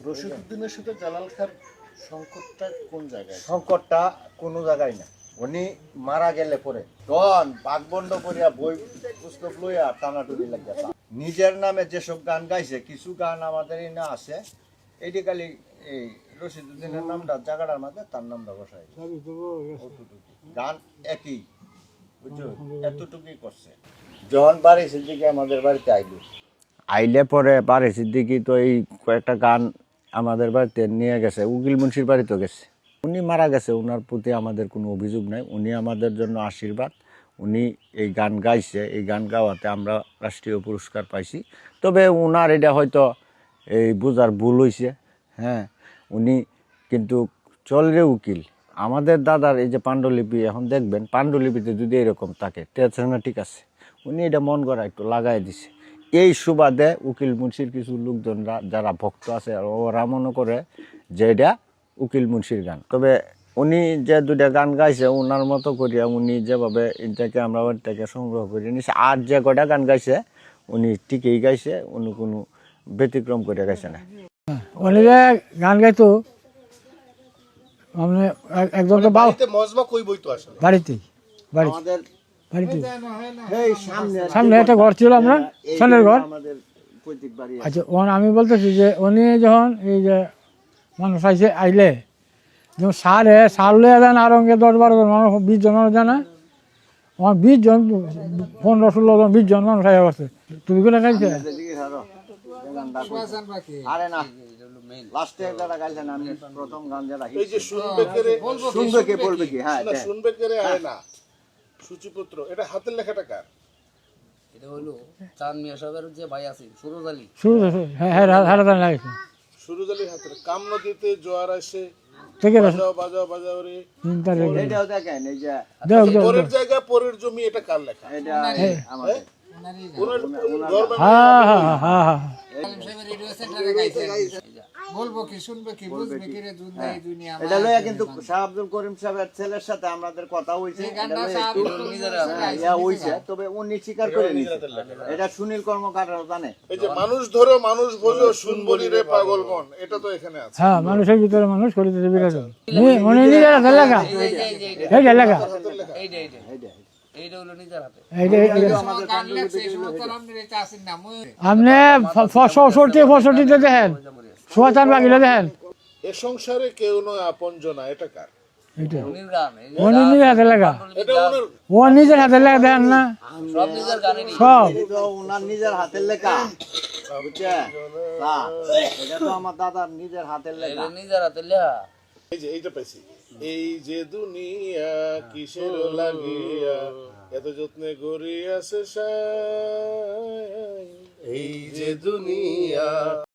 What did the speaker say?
রশিদউদ্দিনের সাথে জালাল খার সংকটটা কোন জায়গায়? সংকটটা কোনো জায়গায় না। উনি মারা গেলে পরে তখন বাগবন্ড করিয়া বই পুস্তক লইয়া টানাটুনি লাগিয়া নিজের নামে যেসব গান গাইছে, কিছু গান আমাদের না আছে, এটি খালি এই রশিদউদ্দিনের নামটা জায়গাটার মাঝে তার নামটা বসাই গান একই, বুঝছো, এতটুকুই করছে। যখন বাড়ি সিদ্দিকি আমাদের বাড়িতে আইলে পরে বাড়ি সিদ্দিকি তো এই কয়েকটা গান আমাদের বাড়িতে নিয়ে গেছে, উকিল মুন্সির বাড়িতেও গেছে। উনি মারা গেছে, ওনার প্রতি আমাদের কোনো অভিযোগ নাই, উনি আমাদের জন্য আশীর্বাদ। উনি এই গান গাইছে, এই গান গাওয়াতে আমরা রাষ্ট্রীয় পুরস্কার পাইছি। তবে ওনার এটা হয়তো এই বোঝার ভুল হয়েছে। হ্যাঁ, উনি কিন্তু চলরে উকিল। আমাদের দাদার এই যে পাণ্ডুলিপি এখন দেখবেন, পাণ্ডুলিপিতে যদি এরকম থাকে না, ঠিক আছে, উনি এটা মন করা একটু লাগাই দিছে। এই সুবাদে উকিল মুন্সির কিছু লোকজনরা যারা ভক্ত আছে ওরা মনে করে যে এটা উকিল মুন্সির গান। তবে উনি যে দুটা গান গাইছে ওনার মতো করিয়া উনি যেভাবে এটাকে আমরা ওইটাকে সংগ্রহ করে নিছি, আর যে কটা গান গাইছে উনি ঠিকই গাইছে, উনি কোনো ব্যতিক্রম করে গাইছে না। উনি যে গান গাইতো মানে একজন তো মজমা কই বইতো আসলে বাড়িতেই আমাদের বাড়িতে এই সামনে একটা ঘর ছিল, আমরা সামনের ঘর। আমাদের পৈতৃক বাড়ি। আচ্ছা, আমি বলতেছি যে উনি যখন এই যে মানুষ আইলে যেমন সার লইয়া দেন আর অঙ্গে 10-12 জন মানুষ, 20 জন মানুষ জানা, আমার 20 জন 15-16 জন 20 জন মানুষ আইয়া করছে। তুমি কোনে গাইছে? আরে না, লাস্টে একটা গাইছে না, আমি প্রথম গান যেটা এই যে শুনবে কে বলবে কি, হ্যাঁ শুনবে কে রে আয় না সূচিপত্র, এটা হাতের লেখাটা কার? এটা হলো চাঁদ মিয়া সাহেবের যে ভাই আছে সুরজ আলী। হ্যাঁ হ্যাঁ লাগছে সুরজ আলীর হাতের। কাম নদীতে জোয়ার আসে থেকে বাজাও বাজাও বাজাও রে। এটাও দেখেন, এই যে পরের জায়গা পরের জমি, এটা কার লেখা? এটা আমাদের ওনার দরবার হ্যাঁ হ্যাঁ হ্যাঁ হ্যাঁ আলিম সাহেবের রেডিও সেন্টারে গাইছে। বলবো কি শুনবে কি বুঝবে কি রে দুনিয়া এই দুনিয়া। এটা লইয়া কিন্তু শাহ আব্দুল করিম সাহেবের ছেলের সাথে আমাদের কথা হইছে, এই গানটা শাহ আব্দুল নিজের হইছে, তবে উনি স্বীকার করে নিছে। এটা সুনীল কর্মকার জানে। এই যে মানুষ ধরো মানুষ বোঝো শুনবলি রে পাগলগণ, এটা তো এখানে আছে। হ্যাঁ, মানুষের ভিতরে মানুষ করিতে বিরাজ। উনি নিজের হাতের লেখা, এইটা লেখা, এইটা হলো নিজের হাতে। আপনি 65-65 দেখেন, 64 বাকিলে দেখেন। এ সংসারে কেউ নয় আপনজনা, এটা কার? এইটা উনির গান। উনি নিজের হাতের লেখা, এটা ওনার ও নিজের হাতের লেখা দেখেন না, সব নিজের গানেরই। সব এটা ওনার নিজের হাতের লেখা, বুঝছেন? এটা তো আমার দাদার নিজের হাতের লেখা। এটা নিজের হাতে লেখা। এই যে এইটা পাইছি, এই যে দুনিয়া কিসের লাগিয়া এত যত্নে গড়িয়াছে সাই, এই যে দুনিয়া